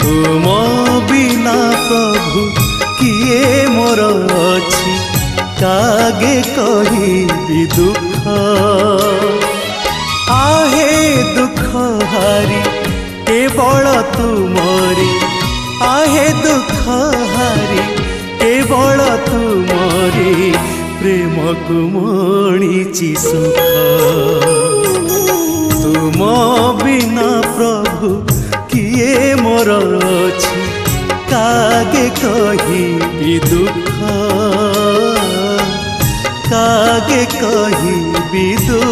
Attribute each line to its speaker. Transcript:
Speaker 1: तुम बिना प्रभु किए मोर अछि कागे कहिबी दुख आहे दुख हारी केवल तुमरी आहे दुख हारी केवल तुमरी प्रेम को मणिची सुख तुम बिना प्रभु किए मोर अछि कागे कहिबी दुख कागे कहिबी दुख।